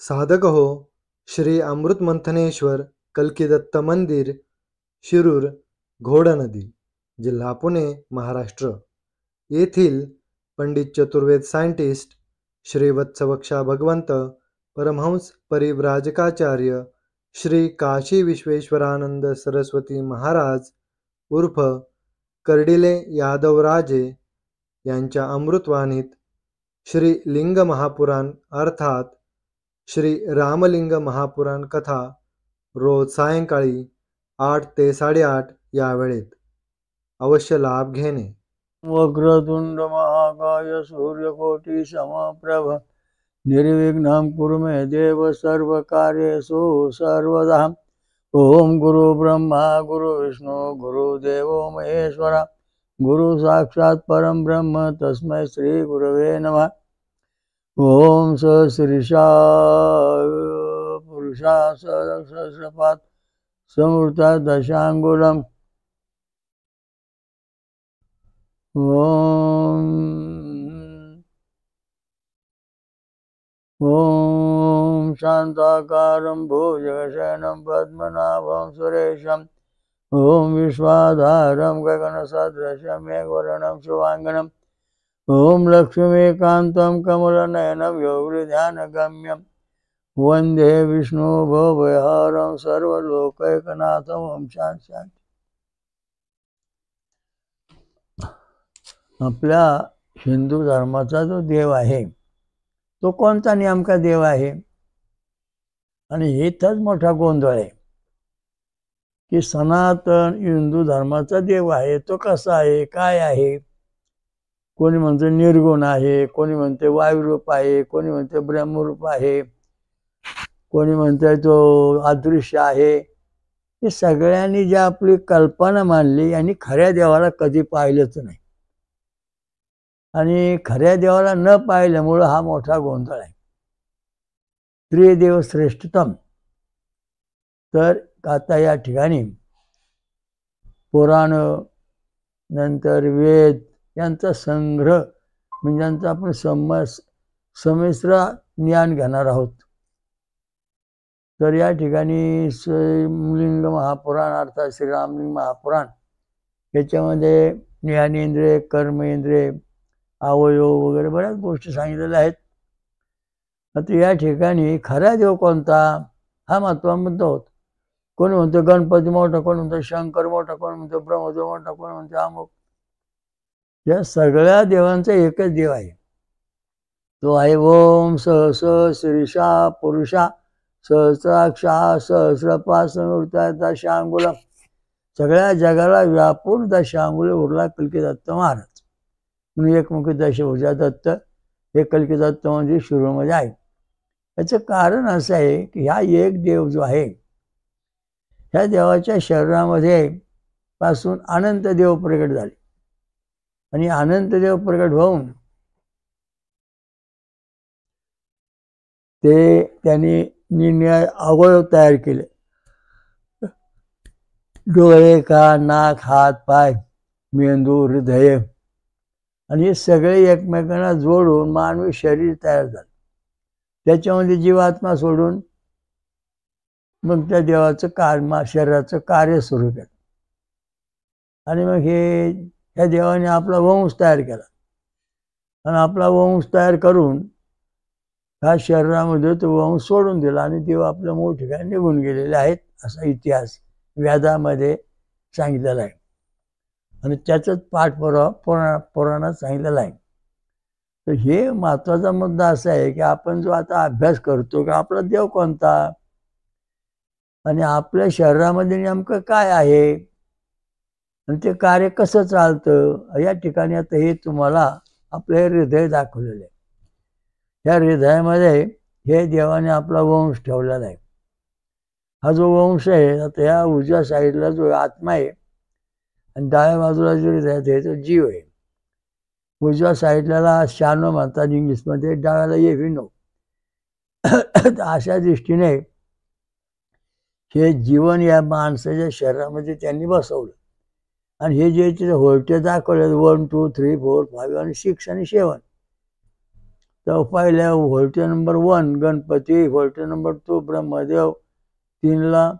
साधक हो श्री अमृत मंथनेश्वर कल्किदत्त मंदिर, शिरूर, घोडनदी, जिल्हा पुणे, महाराष्ट्र येथील पंडित चतुर्वेद सायंटिस्ट श्री वत्सवक्षा भगवंत परमहंस परिव्राजकाचार्य श्री काशी विश्वेश्वरानंद सरस्वती महाराज उर्फ कर्डिले यादवराजे यांच्या अमृतवाणीत श्री लिंग महापुराण अर्थात श्री रामलिंग महापुराण कथा रोज सायंकाळी 8 ते 8:30 या वेळेत अवश्य लाभ घेणे. वक्रतुंड महाकाय सूर्यकोटि समप्रभ निर्विघ्नं कुरु मे देव सर्वकार्येषु सर्वदा. ओम गुरु ब्रह्मा गुरु विष्णु गुरुदेवो महेश्वरा गुरु साक्षात् परम ब्रह्म तस्मै श्री गुरवे नमः. ओम सहस्रीशा पुरुषा सहस्रपाद समृता दशांगुलम. ओम शांताकारं भुजगशयनं पद्मनाभं सुरेशं ओम विश्वाधारं गगनसदृशं मेघवर्णं शुभांगनं ओम लक्ष्मीकान्तं कमलनयनं योगिध्यानगम्यं वंदे विष्णु भवभयहरं सर्वलोकैकनाथं. ओम शांती शांती. आपल्या हिंदू धर्माचा जो देव आहे तो कोणता नेमका देव आहे आणि इथंच मोठा गोंधळ आहे की सनातन हिंदू धर्माचा देव आहे तो कसा आहे काय आहे. कोणी म्हणते निर्गुण आहे, कोणी म्हणते वायुरूप आहे, कोणी म्हणते ब्रह्मरूप आहे, कोणी म्हणते तो अदृश्य आहे. हे सगळ्यांनी जी आपली कल्पना मांडली आणि खऱ्या देवाला कधी पाहिलंच नाही आणि खऱ्या देवाला न पाहिल्यामुळं हा मोठा गोंधळ आहे. त्रिदेव श्रेष्ठतम. तर आता या ठिकाणी पुराण नंतर वेद यांचा संग्रह म्हणजे यांचा आपण संमिश्र ज्ञान घेणार आहोत. तर या ठिकाणी लिंग महापुराण अर्थात श्रीरामलिंग महापुराण याच्यामध्ये ज्ञानेंद्रिय कर्मेंद्रिय अवयव वगैरे बऱ्याच गोष्टी सांगितलेल्या आहेत. आता या ठिकाणी खरा देव कोणता हा महत्त्वाचा मुद्दा होत. कोणी म्हणतो गणपती मोठा, कोणी म्हणतो शंकर मोठा, कोणी म्हणतो ब्रह्मदेव मोठा, कोणी म्हणतो अमुक. या सगळ्या देवांचा एकच देव आहे. तो आहे ओम सहस शीर्षा पुरुषा सहस्राक्षा सहस्रपाद समृता दशांगुलम. सगळ्या जगाला व्यापून दशांगुले उरला कल्किदत्त महाराज म्हणून एकमुखी दशभुजा दत्त हे कल्किदत्त म्हणजे शिरूरमध्ये आहे. याचं कारण असं आहे की ह्या एक देव जो आहे ह्या देवाच्या शरीरामध्ये पासून अनंत देव प्रकट झाले आणि अनंत देव प्रकट होऊन ते त्यांनी निर्णय अवयव तयार केले. डोळे कान नाक हात पाय मेंदू हृदय आणि हे सगळे एकमेकांना जोडून मानवी शरीर तयार झालं. त्याच्यामध्ये जीवात्मा सोडून मग त्या देवाचं शरीराचं कार्य सुरू केलं आणि मग ह्या देवाने आपला वंश तयार केला आणि आपला वंश तयार करून ह्या शरीरामध्ये तो वंश सोडून दिला आणि देव आपल्या मूळ ठिकाणी निघून गेलेले आहेत असा इतिहास वेदामध्ये सांगितलेला आहे आणि त्याचाच पाठपुरावा पुराणात सांगितलेला आहे. तर हे महत्त्वाचा मुद्दा असा आहे की आपण जो आता अभ्यास करतो की आपला देव कोणता आणि आपल्या शरीरामध्ये नेमकं काय आहे आणि ते कार्य कसं चालतं या ठिकाणी आता हे तुम्हाला आपलं हृदय दाखवलेलं आहे. या हृदयामध्ये हे देवाने आपला वंश ठेवलेला आहे. हा जो वंश आहे आता या उजव्या साईडला जो आत्मा आहे आणि डाव्या बाजूला जो हृदय आहे तो जीव आहे. उजव्या साईडला शानो म्हणतात इंग्लिशमध्ये, डाव्याला येविनो. अशा दृष्टीने हे जीवन या माणसाच्या शरीरामध्ये त्यांनी बसवलं आणि हे जे व्होल्टेज दाखवले 1 2 3 4 5 आणि 6 आणि 7 तर पहिल्या voltage number 1 Ganpati, voltage number 2 Brahmadev, 3ला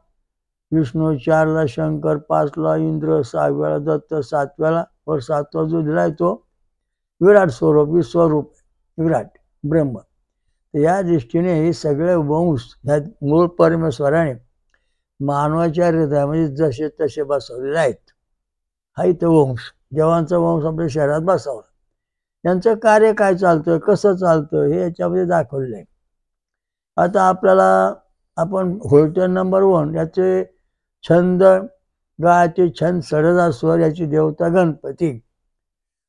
विष्णू, 4ला शंकर, 5ला इंद्र, 6व्याला दत्त, 7व्याला वर 7वा जो दिलाय तो विराट स्वरूप, विश्वरूप विराट ब्रह्म. तर या दृष्टीने हे सगळे वंश ह्या मूळ परमेश्वराने मानवाच्या हृदयामध्ये जसे तसे बसवलेले आहेत. हा इथं वंश, देवांचा वंश आपल्या शरीरात बसावला. यांचं कार्य काय चालतं, कसं चालतं हे याच्यामध्ये दाखवलेलं आहे. आता आपल्याला आपण व्होल्टेज नंबर 1 याचे छंद, गायचे छंद षडजास्वर, याची देवता गणपती.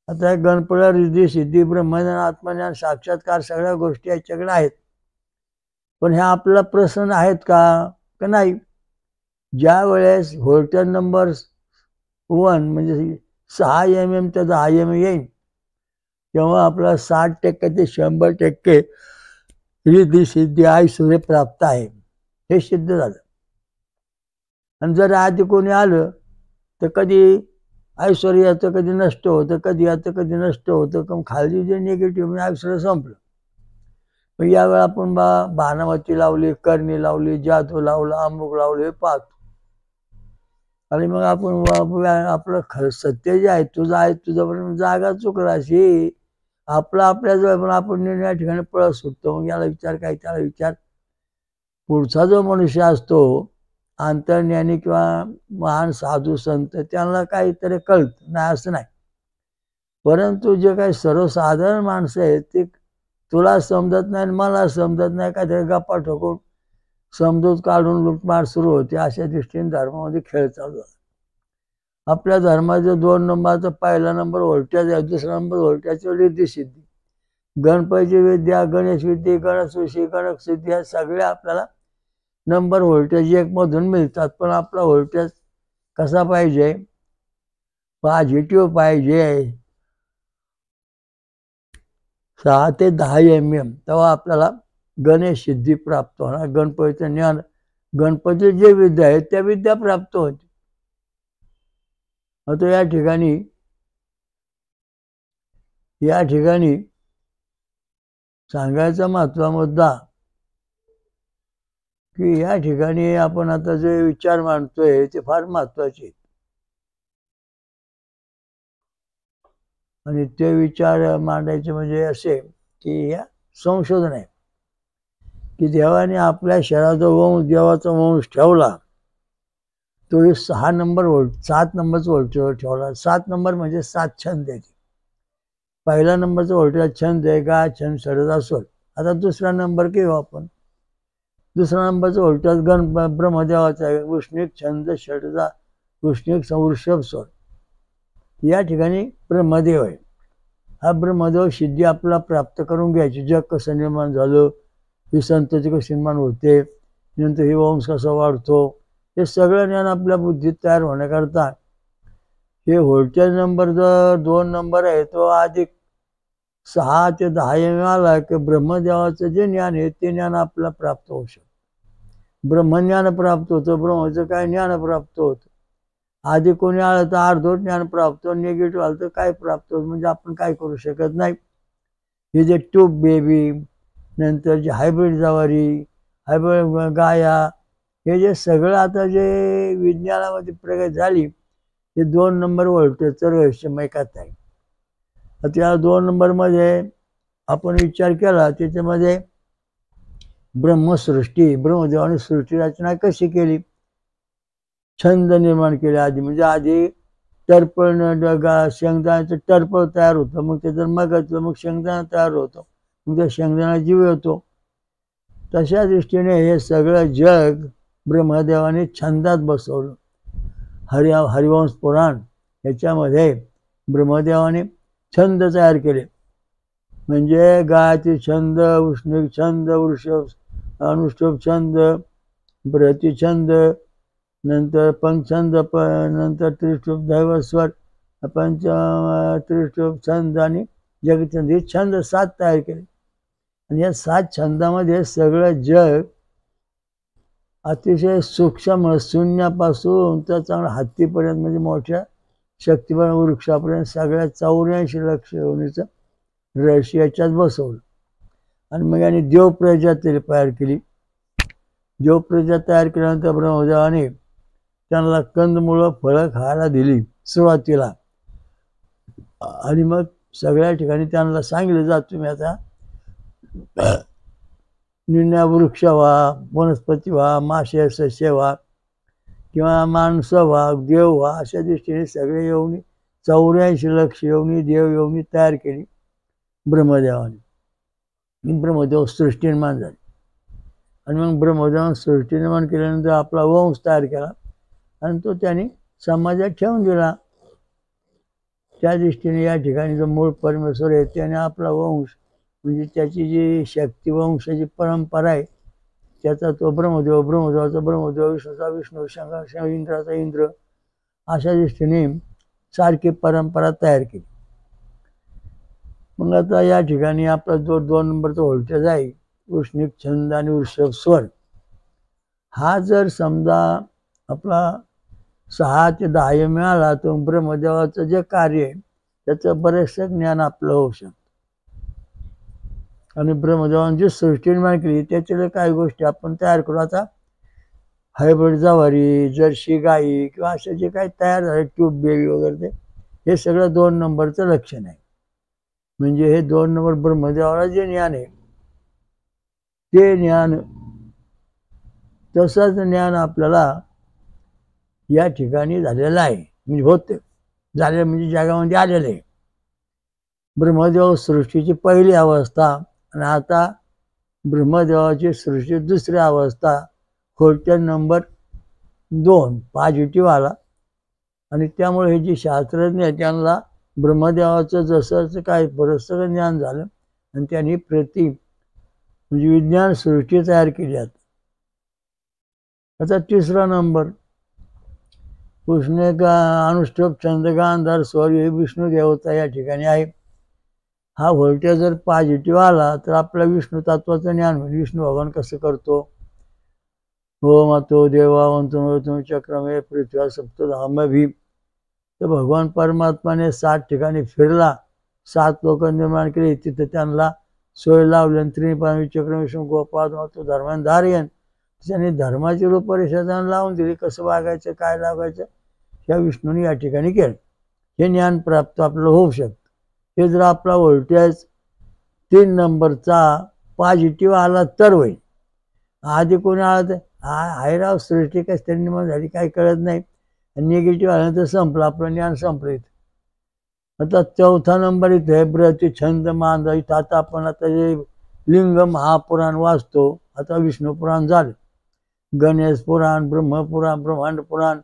आता गणपतीला रिद्धी सिद्धी ब्रह्मज्ञान आत्मज्ञान साक्षात्कार सगळ्या गोष्टी याच्याकडे आहेत. पण ह्या आपल्याला प्रसन्न आहेत का नाही? ज्या वेळेस व्होल्टेज नंबर 1 म्हणजे 6 mm ते 10 mm येईल तेव्हा आपल्याला 60% ते 100% रिद्धी सिद्धी ऐश्वर्य प्राप्त आहे, हे सिद्ध झालं. आणि जर आधी कोणी आलं तर कधी ऐश्वर्य याचं कधी नष्ट होतं, कधी याचं कधी नष्ट होतं. पण खाली जे निगेटिव्ह म्हणजे ऐश्वर्य संपलं. पण यावेळी आपण भानामती लावली, करणी लावली, जादू लावला, अमुक लावले, हे पाहतो. आणि मग आपण आपलं खरं सत्य जे आहे तुझं आहे, तुझ्यापर्यंत जागा चुकला अशी आपलं आपल्याजवळ, पण आपण या ठिकाणी पळत सुटतो. मग याला विचार काय, त्याला विचार. पुढचा जो मनुष्य असतो अंतर्ज्ञानी किंवा महान साधू संत, त्यांना काहीतरी कळतं नाही असं नाही. परंतु जे काही सर्वसाधारण माणसं आहेत ते तुला समजत नाही, मला समजत नाही, काहीतरी गप्पा ठोकून समजूत काढून लुटमार सुरू होते. अशा दृष्टीने धर्मामध्ये खेळ चालू झाला. आपल्या धर्माचं 2 नंबरचा पहिला नंबर व्होल्टेज आहे, दुसरा नंबर व्होल्टेजची रिद्धी सिद्धी, गणपती विद्या, गणेश विद्या, गणेश ऋषी, गणेश सिद्धी, ह्या सगळ्या आपल्याला नंबर व्होल्टेज 1 मधून मिळतात. पण आपला व्होल्टेज कसा पाहिजे, पॉझिटिव्ह पाहिजे, 6 ते 10 mm, तेव्हा आपल्याला गणेश सिद्धी प्राप्त होणार. गणपतीचं ज्ञान, गणपती जे विद्या आहेत त्या विद्या प्राप्त होते. आता या ठिकाणी सांगायचा महत्त्वाचा मुद्दा की या ठिकाणी आपण आता जे विचार मांडतोय ते फार महत्त्वाचे आहेत. आणि ते विचार मांडायचे म्हणजे असे की या संशोधन आहे की देवाने आपल्या शरीराचा वंश, देवाचा वंश ठेवला तो 6 नंबर 7 नंबरचा व्होल्टेजवर ठेवला. 7 नंबर म्हणजे 7 छंद आहे. पहिला नंबरचा व्होल्टेज छंद आहे गा, छंद षडजास्वर. आता दुसरा नंबर घेऊ आपण. दुसरा नंबरचा व्होल्टेज ब्रह्मदेवाचा आहे, वृष्णिक छंद षडजा, वृष्णिक वृषभ स्वर. या ठिकाणी ब्रह्मदेव आहे. हा ब्रह्मदेव सिद्धी आपल्याला प्राप्त करून घ्यायची. जग कसं निर्माण झालं, ही संतती कशी निर्माण होते, नंतर ही वंश कसा वाढतो, हे सगळं ज्ञान आपल्या बुद्धीत तयार होण्याकरता हे व्होल्टेज नंबर जो 2 नंबर आहे तो अधिक 6 ते 10 mm आला की ब्रह्मदेवाचं जे ज्ञान आहे ते ज्ञान आपल्याला प्राप्त होऊ शकतं. ब्रह्मज्ञान प्राप्त होतं, ब्रह्माचं काय ज्ञान प्राप्त होतं. आधी कोणी आलं तर अर्धवट ज्ञान प्राप्त होतं, निगेटिव्ह आलं तर काय प्राप्त होतं, म्हणजे आपण काय करू शकत नाही. हे जे ट्यूब बेबी, नंतर जे हायब्रिड जवारी, हायब्रिड गाया, हे जे सगळं आता जे विज्ञानामध्ये प्रगती झाली ते 2 नंबर व्होल्टेजचं रहस्यमय कथा आहे. त्या 2 नंबरमध्ये आपण विचार केला त्याच्यामध्ये ब्रह्मसृष्टी, ब्रह्मदेवाने सृष्टी रचना कशी केली, छंद निर्माण केले आधी. म्हणजे आधी टर्पण, शेंगदाण्याचं टर्पण तयार होतं, मग त्याचं मगाचं, मग शेंगदाणा तयार होतो, मग त्या शेंगदाणा जीव येतो. तशा दृष्टीने हे सगळं जग ब्रह्मदेवाने छंदात बसवलं. हरिवंश पुराण याच्यामध्ये ब्रह्मदेवाने छंद तयार केले. म्हणजे गायत्री छंद, वृष्णिक छंद, अनुष्टुप छंद, बृहती छंद, नंतर पंचछंद, नंतर त्रिष्टुप दैवस्वर, त्रिष्टुप छंद आणि जगछंद, हे छंद 7 तयार केले. आणि या 7 छंदामध्ये सगळं जग अतिशय सूक्ष्म, शून्यापासून तर चांगल्या हत्तीपर्यंत, म्हणजे मोठ्या शक्तिपर्यंत, वृक्षापर्यंत सगळ्या 84 लक्ष योनीचं रहस्य याच्यात बसवलं. आणि मग यांनी देवप्रजा तयार केली. देवप्रजा तयार केल्यानंतर ब्रह्मदेवाने त्यांना कंदमुळं फळं खायला दिली सुरुवातीला. आणि मग सगळ्या ठिकाणी त्यांना सांगितलं जात तुम्ही आता निर्णय वृक्ष व्हा, वनस्पती व्हा, मासे सस्य व्हा किंवा माणसं व्हा, देव व्हा, अशा दृष्टीने सगळे योनी 84 लक्ष योनी देव योनी तयार केली ब्रह्मदेवाने. ब्रह्मदेव सृष्टी निर्माण झाली. आणि मग ब्रह्मदेवाने सृष्टी निर्माण केल्यानंतर आपला वंश तयार केला आणि तो त्यांनी समाजात ठेवून दिला. त्या दृष्टीने या ठिकाणी जो मूळ परमेश्वर आहे त्याने आपला वंश म्हणजे त्याची जी शक्ती वंशाची परंपरा आहे त्याचा तो ब्रह्मदेव, ब्रह्मदेवाचा ब्रह्मदेव, विष्णूचा विष्णू, शंकर इंद्राचा इंद्र, अशा दृष्टीने सारखी परंपरा तयार केली. मग आता या ठिकाणी आपला जो 2 नंबरचा व्होल्टेज आहे वृश्निक छंद आणि वृषभ स्वर, हा जर समजा आपला 6 ते 10 मिळाला तर ब्रह्मदेवाचं जे कार्य आहे त्याचं बरेचसं ज्ञान आपलं होऊ शकतं. आणि ब्रह्मदेवाने जी सृष्टी निर्माण केली त्याच्यात काही गोष्टी आपण तयार करू. आता हायब्रिड जवारी, जर्सी गाई किंवा असे जे काही तयार झाले ट्यूब बेबी वगैरे हे सगळं 2 नंबरचं लक्षण आहे. म्हणजे हे 2 नंबर ब्रह्मदेवाला जे ज्ञान आहे ते ज्ञान, तसंच ज्ञान आपल्याला या ठिकाणी झालेलं आहे. म्हणजे होते झाले म्हणजे जगामध्ये आलेलं आहे. ब्रह्मदेव सृष्टीची पहिली अवस्था आणि आता ब्रह्मदेवाची सृष्टी दुसरी अवस्था, व्होल्टेज नंबर 2 पॉझिटिव्ह आला. आणि त्यामुळे हे जे शास्त्रज्ञ आहे त्यांना ब्रह्मदेवाचं जसं काही बरंचसं ज्ञान झालं आणि त्यांनी म्हणजे विज्ञान सृष्टी तयार केली. आता 3रा नंबर उष्णे अनुष्टुप छंद गांधार स्वर हे विष्णू देवता या ठिकाणी आहे. हा व्होल्टेज जर पॉझिटिव्ह आला तर आपल्या विष्णू तत्वाचं ज्ञान म्हणजे विष्णू भगवान कसं करतो. ओम अतो देवावंतो चक्रमे पृथ्वी सप्तधाम भीम. तर भगवान परमात्माने 7 ठिकाणी फिरला, 7 लोक निर्माण केले, तिथे त्यांना सोय लावली. त्रिपाद चक्र विष्णू गोपाळ तो धर्मान धार्यन, त्यांनी धर्माची रूपरेषा लावून दिली, कसं वागायचं काय लागायचं ह्या विष्णूने या ठिकाणी केलं. हे ज्ञान प्राप्त आपलं होऊ शकतं. हे जर आपला व्होल्टेज 3 नंबरचा पॉझिटिव्ह आला तर होईल. आधी कोणी आला तर हायराव सृष्टी कशी तरी निर्माण झाली काही कळत नाही, निगेटिव्ह आल्यानंतर संपलं, आपलं ज्ञान संपलं. आता 4था नंबर इथे आहे ब्रती छंद मांदा. इथं आता आपण आता जे लिंग महापुराण वाचतो, आता विष्णू पुराण झालं, गणेश पुराण, ब्रह्मपुराण, ब्रह्मांड पुराण,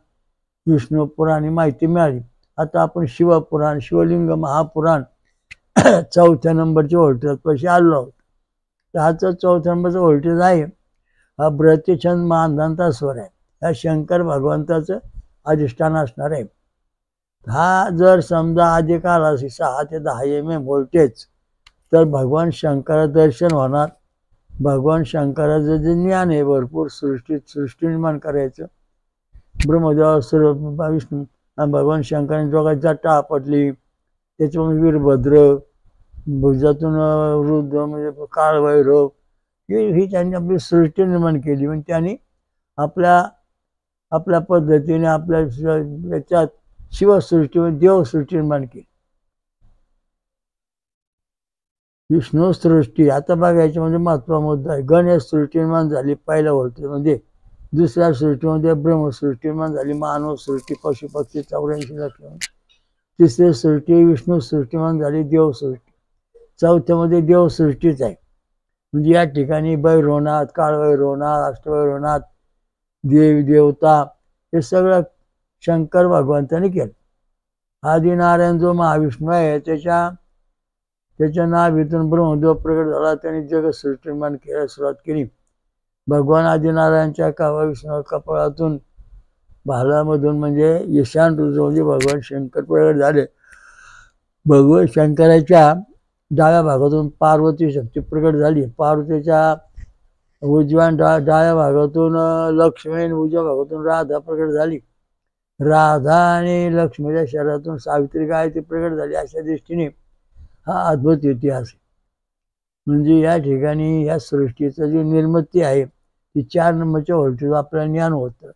विष्णू पुराण ही माहिती मिळाली. आता आपण शिवपुराण, शिवलिंग महापुराण 4थ्या नंबरचे व्होल्टेज पैसे आलो आहोत. तर हाचा 4थ्या नंबरचा व्होल्टेज आहे हा ब्रतिछंद मानधांचा स्वर आहे. हा शंकर भगवंताचं अधिष्ठान असणार आहे. हा जर समजा अधिक आला 6 ते 10 mm व्होल्टेज तर भगवान शंकर दर्शन होणार. भगवान शंकराचं जे ज्ञान आहे भरपूर सृष्टी निर्माण करायचं. ब्रह्मदेवा विष्णू भगवान शंकरांनी दोघांची जटा आपटली, त्याच्यामुळे वीरभद्र, भुजातून वृद्ध म्हणजे काळभैरव ही त्यांनी आपली सृष्टी निर्माण केली. म्हणजे त्यांनी आपल्या पद्धतीने आपल्या याच्यात शिवसृष्टी म्हणजे देवसृष्टी निर्माण केली. विष्णू सृष्टी आता बघायची म्हणजे महत्त्वाचा मुद्दा आहे. गणेश सृष्टी निर्माण झाली पहिल्या व्होल्टेजमध्ये. दुसऱ्या सृष्टीमध्ये ब्रह्मसृष्टी निर्माण झाली, मानव सृष्टी, पशु पक्षी 84 लक्ष. तिसरी सृष्टी विष्णू सृष्टी निर्माण झाली, देवसृष्टी. 4थ्यामध्ये देवसृष्टीच आहे. म्हणजे या ठिकाणी भैरवनाथ, काळभैरवनाथ, अष्टभैरवनाथ, देवी देवता हे सगळं शंकर भगवंताने केलं. आदिनारायण जो महाविष्णू आहे त्याच्या नाभीतून ब्रह्मदेव प्रगट झाला, त्यांनी जगसृष्टी निर्माण करायला सुरुवात केली. भगवान आदिनारायणच्या विष्णू कपाळातून भालामधून म्हणजे ईशान रुजवली भगवान शंकर प्रगट झाले. भगवान शंकराच्या डाव्या भागातून पार्वती शक्ती प्रगट झाली. पार्वतीच्या उजव्या डाव्या भागातून लक्ष्मी, उजव्या भागातून राधा प्रगट झाली. राधा आणि लक्ष्मीच्या शरीरातून सावित्री गायत्री प्रगट झाली. अशा दृष्टीने हा अद्भुत इतिहास आहे. म्हणजे या ठिकाणी ह्या सृष्टीचं जी निर्मिती आहे ती 4 नंबरच्या व्होल्टेज आपल्याला ज्ञान होतं.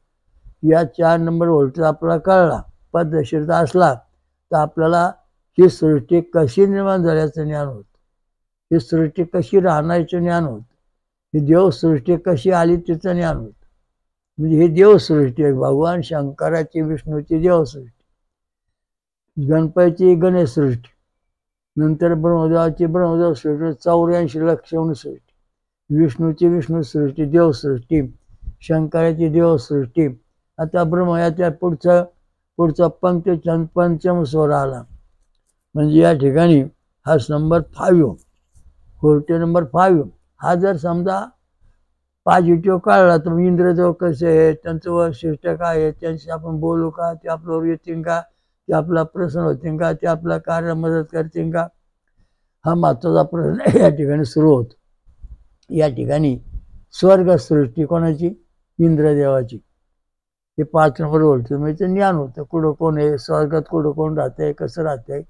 या 4 नंबर व्होल्टेज आपल्याला कळला, पद्धतशीरता असला, तर आपल्याला ही सृष्टी कशी निर्माण झाल्याचं ज्ञान होतं, ही सृष्टी कशी राहण्याचं ज्ञान होतं, ही देवसृष्टी कशी आली तिचं ज्ञान होतं. म्हणजे ही देवसृष्टी आहे, भगवान शंकराची विष्णूची देवसृष्टी, गणपतीची गणेश सृष्टी, नंतर ब्रह्मदेवाची ब्रह्मदेव सृष्टी, 84 लक्षण सृष्टी, विष्णूची विष्णू सृष्टी देवसृष्टी, शंकराची देवसृष्टी. आता ब्रह्म याच्या पुढचा पंचम स्वर आला. म्हणजे या ठिकाणी हा नंबर 5 व्होल्टेज नंबर 5. हा जर समजा पॉझिटिव्ह काढला तर इंद्रदेव कसे आहेत, त्यांचं वैशिष्ट्य काय आहे, त्यांशी आपण बोलू का, ते आपल्यावर येतील का, ते आपला प्रश्न होतील का, ते आपला कार्य मदत करतील का, हा महत्वाचा प्रश्न या ठिकाणी सुरू होतो. या ठिकाणी स्वर्गसृष्टी कोणाची, इंद्रदेवाची. हे 5 नंबर व्होल्टेज म्हणजे ज्ञान होतं, कुठं कोण आहे, स्वर्गात कुठं कोण राहतंय, कसं राहतंय,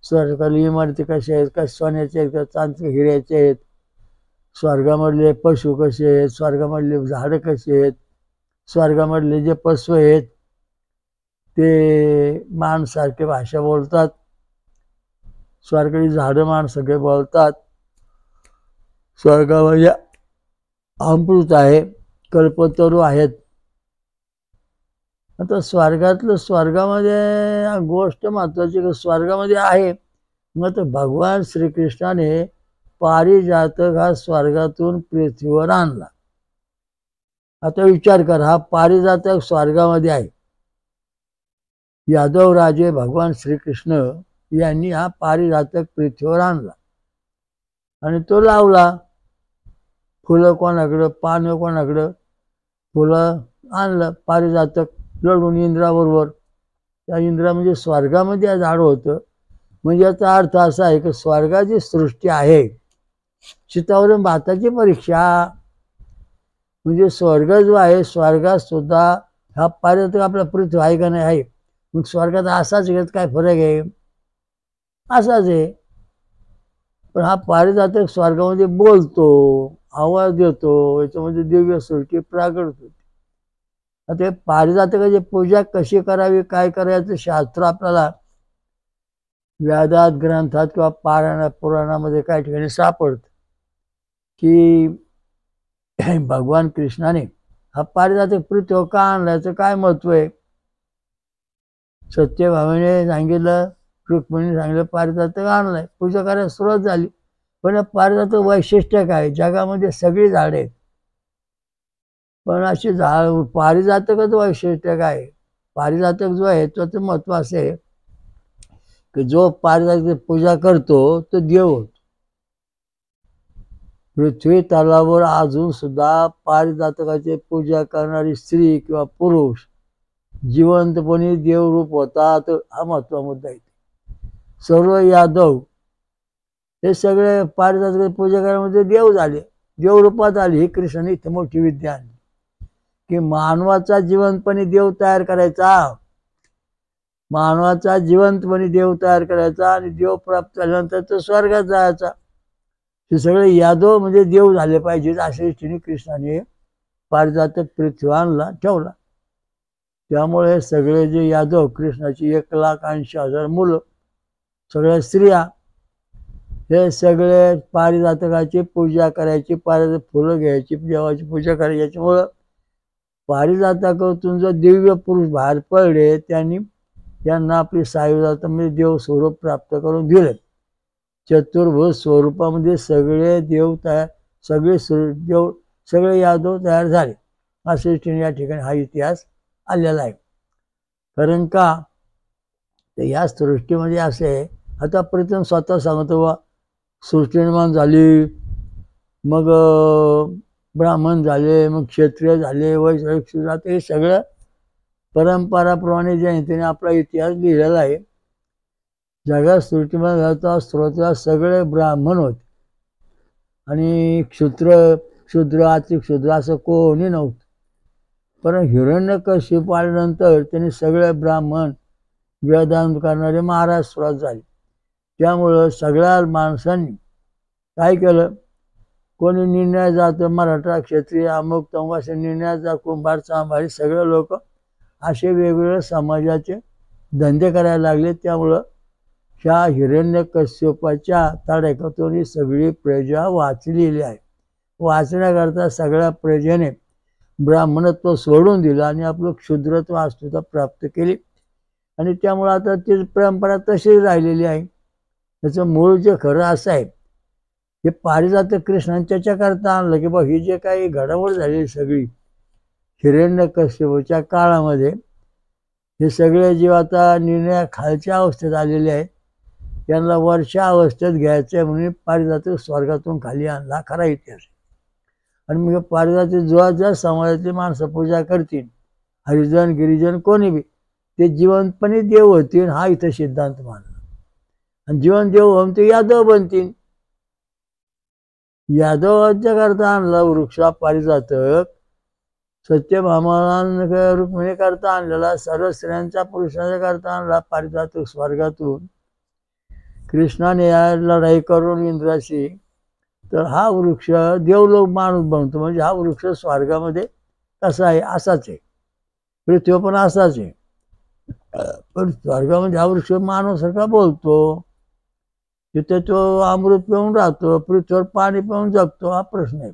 स्वर्गाला इमारती कशा आहेत, का सोन्याच्या आहेत का चांदीच्या हिऱ्याचे आहेत, स्वर्गामधले पशु कसे आहेत, स्वर्गामधले झाडं कसे आहेत, स्वर्गामधले जे पशु आहेत ते माणसारखे भाषा बोलतात, स्वर्गाची झाडं माणसारखे बोलतात, स्वर्गामध्ये अमृत आहे, कल्पतरू आहेत. आता स्वर्गामध्ये गोष्ट महत्वाची स्वर्गामध्ये आहे. मग तर भगवान श्रीकृष्णाने पारिजातक हा स्वर्गातून पृथ्वीवर आणला. आता विचार कर, हा पारिजातक स्वर्गामध्ये आहे, यादव राजे भगवान श्रीकृष्ण यांनी हा पारिजातक पृथ्वीवर आणला आणि तो लावला. फुलं कोणाकडं, पानं कोणाकडं, फुलं आणलं पारिजातक लढून इंद्राबरोबर. त्या इंद्रा म्हणजे स्वर्गामध्ये झाड होतं. म्हणजे याचा अर्थ असा आहे की स्वर्गाची सृष्टी आहे, चितावरून भाताची परीक्षा. म्हणजे स्वर्ग जो आहे, स्वर्गात सुद्धा हा पारिजातक आपला पृथ्वी आहे का नाही आहे. मग स्वर्गात असाच घेत काय फरक आहे, असाच आहे. पण हा पारिजातक स्वर्गामध्ये बोलतो, आवाज देतो, याच्यामध्ये दिव्य सृष्टी प्रागट होते. आता पारिजातकाची पूजा कशी करावी, काय करायचं शास्त्र आपल्याला वेदात ग्रंथात किंवा पुराणामध्ये काही ठिकाणी सापडतं की भगवान कृष्णाने हा पारिजातक पृथ्वीवर का आणला, याचं काय महत्व आहे. सत्यभामेने सांगितलं, रुक्मिणीने सांगितलं, पारिजातक आणलाय, पूजा करायला सुरुवात झाली. पण पारिजातक वैशिष्ट्य काय, जगामध्ये सगळी झाडे आहेत, पण अशी झाड पारिजातकच वैशिष्ट्य काय. पारिजातक जो आहे त्याचं महत्व असं आहे की जो पारिजातक पूजा करतो तो देव होतो. पृथ्वी तलावर अजून सुद्धा पारिजातकाची पूजा करणारी स्त्री किंवा पुरुष जिवंतपणे देवरूप होतात. हा महत्वाचा मुद्दा आहे. सर्व यादव हे सगळे पारिजातकाची पूजा करण्यामध्ये देव झाले, देवरूपात आले. ही कृष्णाने इथे मोठी विद्या आणली की मानवाचा जिवंतपणे देव तयार करायचा, मानवाचा जिवंतपणे देव तयार करायचा आणि देव प्राप्त झाल्यानंतर तो स्वर्गात जायचा. हे सगळे यादव म्हणजे देव झाले पाहिजेत अशा दृष्टीने कृष्णाने पारिजातक पृथ्वी आणला ठेवला. त्यामुळे सगळे जे यादव कृष्णाची 1,80,000 मुलं, सगळ्या स्त्रिया, हे सगळे पारिजातकाची पूजा करायची, पारिजातक फुलं घ्यायची, देवाची पूजा करायची. याच्यामुळं पारिजातकातून जो दिव्य पुरुष बाहेर पडले त्यांनी त्यांना आपली सायुजात म्हणजे देव स्वरूप प्राप्त करून दिले. चतुर्भुज स्वरूपामध्ये सगळे देव तयार, सगळे यादव तयार झाले. अशा दृष्टीने या ठिकाणी हा इतिहास आलेला आहे. कारण का तर या सृष्टीमध्ये असे आहे, आता प्रथम स्वतः सांगतो बा सृष्टी निर्माण झाली, मग ब्राह्मण झाले, मग क्षत्रिय झाले, वैश्य शूद्र, हे सगळं परंपराप्रमाणे जे त्याने आपला इतिहास लिहिलेला आहे. जगात सृष्टीमध्ये जाता स्रोतला सगळे ब्राह्मण होते आणि क्षुद्र अतिक्षुद्र असं कोणी नव्हतं. पण हिरण्यकशिपू आल्यानंतर त्यांनी सगळे ब्राह्मण वेदांत करणारे महाराज सुरुवात झाले. त्यामुळं सगळ्या माणसांनी काय केलं, कोणी निर्णय जातं, मराठा, क्षत्रिय, अमुक तमुक असे निर्णयाचा, कुंभार, चांभारी सगळे लोक असे वेगवेगळे समाजाचे धंदे करायला लागले. त्यामुळं ह्या हिरण्यकश्यपाच्या तडाख्यातून ही सगळी प्रजा वाचलेली आहे. वाचण्याकरता सगळ्या प्रजेने ब्राह्मणत्व सोडून दिलं आणि आपलं क्षुद्रत्व अस्मिता प्राप्त केली. आणि त्यामुळं आता ती परंपरा तशीच राहिलेली आहे. त्याचं मूळ जे खरं असं आहे, हे पारिजात कृष्णांच्या करता आणलं की बा ही जे काही घडामोड झाली सगळी हिरण्यकश्यपाच्या काळामध्ये, हे सगळे जीव आता निर्णया खालच्या अवस्थेत आलेले आहेत. त्यांना वरच्या अवस्थेत घ्यायचं आहे म्हणून पारिजात स्वर्गातून खाली आणला, खरा इतिहास. आणि मग पारिजात ज्या समाजातली माणसं पूजा करतील, हरिजन गिरिजन कोणी बी, ते जिवंतपणे देव होतील हा इथं सिद्धांत मानला. आणि जीवन देव होऊन ते यादव बनतील. यादवाच्या करता आणला वृक्ष पारिजातक, सत्यभामा रुक्मिणी करता आणलेला, सर्व स्त्रियांच्या पुरुषांच्या करता आणला पारिजातक स्वर्गातून. कृष्णाने या लढाई करून इंद्राशी, तर हा वृक्ष देवलोक माणूस बनतो. म्हणजे हा वृक्ष स्वर्गामध्ये कसा आहे असाच आहे, पृथ्वी पण असाच आहे. पण स्वर्गामध्ये हा वृक्ष मानवासारखा बोलतो, तिथे तो अमृत पिऊन राहतो, पृथ्वीवर पाणी पिऊन जगतो. हा प्रश्न आहे.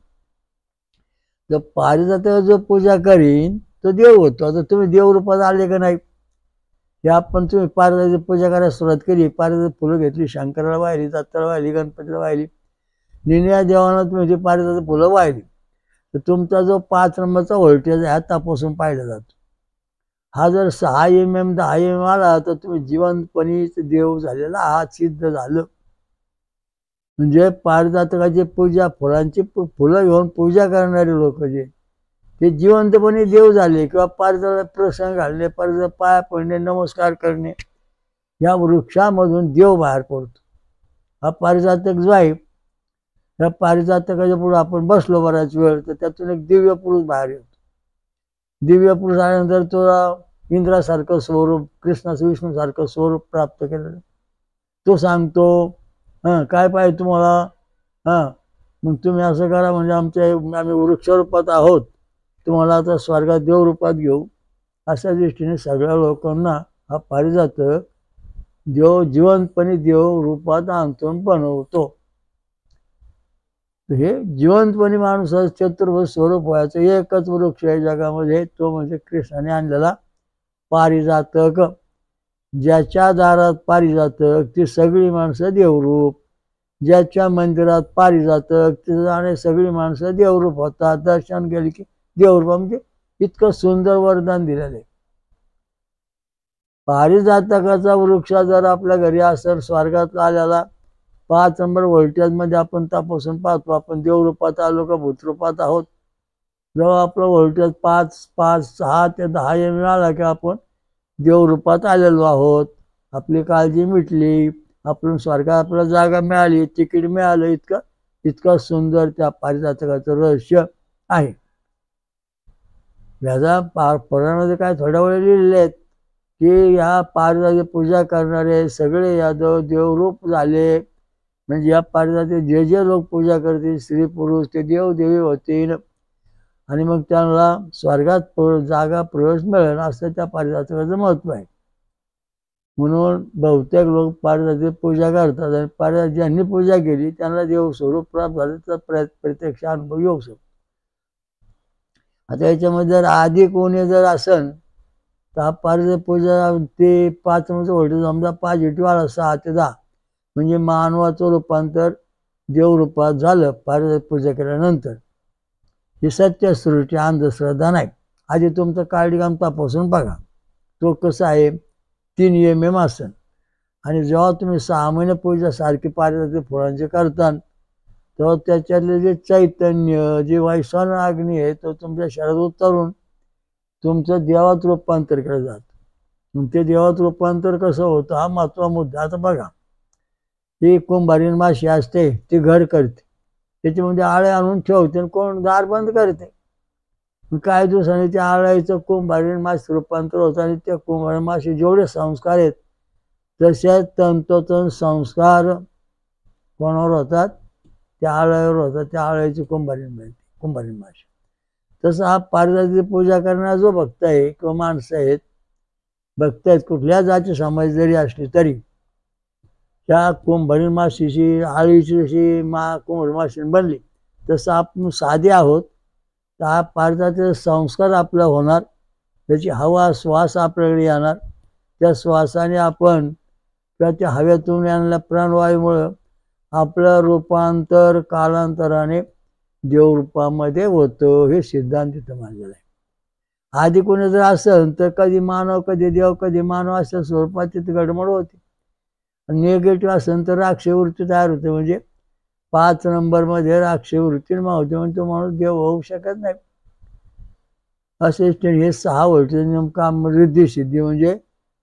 जर पारिजात जो पूजा करीन तो देव होतो. आता तुम्ही देवरूपात आले का नाही, हे आपण तुम्ही पारिजात पूजा करायला सुरुवात केली, पारिजात फुलं घेतली, शंकराला वाहिली, दत्ताला वाहिली, गणपतीला वाहिली, निर्णया देवाना तुम्ही ती पारिजात फुलं वाहिली, तर तुमचा जो 5 नंबरचा व्होल्टेज आहे हा तपासून पाहिला जातो. हा जर 6 mm 10 mm आला तर तुम्ही जिवंतपणीच देव झालेला हा सिद्ध झालं. म्हणजे पारिजातकाची पूजा, फुलांची फुलं घेऊन पूजा करणारे लोक जे ते जिवंतपणे देव झाले. किंवा पारिजात प्रसंग घालणे, पारिजात पाया पडणे, नमस्कार करणे, या वृक्षामधून देव बाहेर पडतो. हा पारिजातक जो आहे, त्या पारिजातकाच्या पुढे आपण बसलो बराच वेळ तर त्यातून एक दिव्य पुरुष बाहेर येतो. दिव्य पुरुष आल्यानंतर तो इंद्रासारखं स्वरूप, कृष्णाचं विष्णूसारखं स्वरूप प्राप्त केलेलं. तो सांगतो काय पाहिजे तुम्हाला, मग तुम्ही असं करा, म्हणजे आम्ही वृक्षरूपात आहोत, तुम्हाला आता स्वर्गात देवरूपात घेऊ. अशा दृष्टीने सगळ्या लोकांना हा पारिजातक देव जिवंतपणे देव रूपात आणतो बनवतो. हे जिवंतपणे माणूस चतुर्भुज स्वरूप व्हायचं एकच वृक्ष आहे जगामध्ये, तो म्हणजे कृष्णाने आणलेला पारिजातक. ज्याच्या दारात पारिजातक ती सगळी माणसं देवरूप, ज्याच्या मंदिरात पारिजातक तिथे जाणे सगळी माणसं देवरूप होतात. दर्शन गेले की देवरूप, म्हणजे इतकं सुंदर वरदान दिलेलं. पारिजातकाचा वृक्ष जर आपल्या घरी असेल, स्वर्गात आलेला 5 नंबर व्होल्टेज मध्ये आपण तपासून पाहतो, आपण देवरूपात आलो का भूतरूपात आहोत. जेव्हा आपलं व्होल्टेज 6 ते 10 mm आला की आपण देवरूपात आलेलो आहोत. आपली काळजी मिटली, आपण स्वर्गात आपल्याला जागा मिळाली, तिकीट मिळालं. इतकं सुंदर त्या पारिजातकाचं रहस्य आहे. याचा पुराणामध्ये काय थोड्या वेळ लिहिलेले आहेत की ह्या पारिजाताची पूजा करणारे सगळे यादव देवरूप झाले. म्हणजे या पारिजाताची जे जे लोक पूजा करतील स्त्री पुरुष ते देवदेवी होतील आणि मग त्यांना स्वर्गात जागा प्रवेश मिळेल, असं त्या पारिजातकाचं महत्व आहे. म्हणून बहुतेक लोक पारिजाताची पूजा करतात आणि पारिजात ज्यांनी पूजा केली त्यांना देव स्वरूप प्राप्त झाले तर प्रत्यक्ष अनुभव येऊ शकतो. आता याच्यामध्ये जर आधी कोणी जर असन तर हा पारिजात पूजा ते 5 नंबरचं व्होल्टेज समजा पॉझिटिव्ह आला 6 ते 10, म्हणजे मानवाचं रूपांतर देवरूपात झालं पारिजात पूजा केल्यानंतर. ही सत्यसृष्टी, अंधश्रद्धा नाही. आधी तुमचं कार्डिगाम तपासून बघा, तो कसा आहे 3 mm असेल. आणि जेव्हा तुम्ही 6 महिने पूजा सारखी पारिजात फुलांची करता तेव्हा त्याच्यातले जे चैतन्य, जे वैश्वानर अग्नी आहे तो तुमच्या शरीरात उतरून तुमचं देवात रूपांतर केलं जातं. मग ते देवात रूपांतर कसं होतं हा महत्त्वाचा मुद्दा. आता बघा, ही कुंभारीण माशी असते, ती घर करते, त्याच्यामध्ये आळे आणून ठेवते आणि कोण दार बंद करते. काही दिवसांनी त्या आळ्याचं कुंभारीण माशी रूपांतर होतं आणि त्या कुंभारीण माशी जेवढे संस्कार आहेत तसे तंतोतंत संस्कार कोणावर होतात, त्या आळ्यावर होता, त्या आळ्याची कुंभारी मिळते, कुंभारी माशी. तसं हा पारिजाताची पूजा करणारा जो भक्त आहे किंवा माणसं आहेत, भक्त आहेत, कुठल्या जाती समाज जरी असली तरी त्या कुंभारी माशीची आळीची जशी कुंभारी माशी बनली, तसं आपण साधे आहोत, तर हा पारिजाताचे संस्कार आपला होणार, त्याची हवा श्वास आपल्याकडे येणार, त्या श्वासाने आपण किंवा त्या हवेतून येणाऱ्या प्राणवायूमुळं आपलं रूपांतर कालांतराने देवरूपामध्ये होतं, हे सिद्धांत तिथं मांडलेलं आहे. आधी कोणी जर असेल तर कधी मानव कधी देव कधी मानव अशा स्वरूपात तिथे गडबड होती. निगेटिव्ह असेल तर राक्षसी वृत्ती तयार होते, म्हणजे 5 नंबरमध्ये राक्षसी वृत्ती होते, म्हणजे तो माणूस देव होऊ शकत नाही. असेच हे 6 व्होल्टेज नेमका रिद्धी सिद्धी, म्हणजे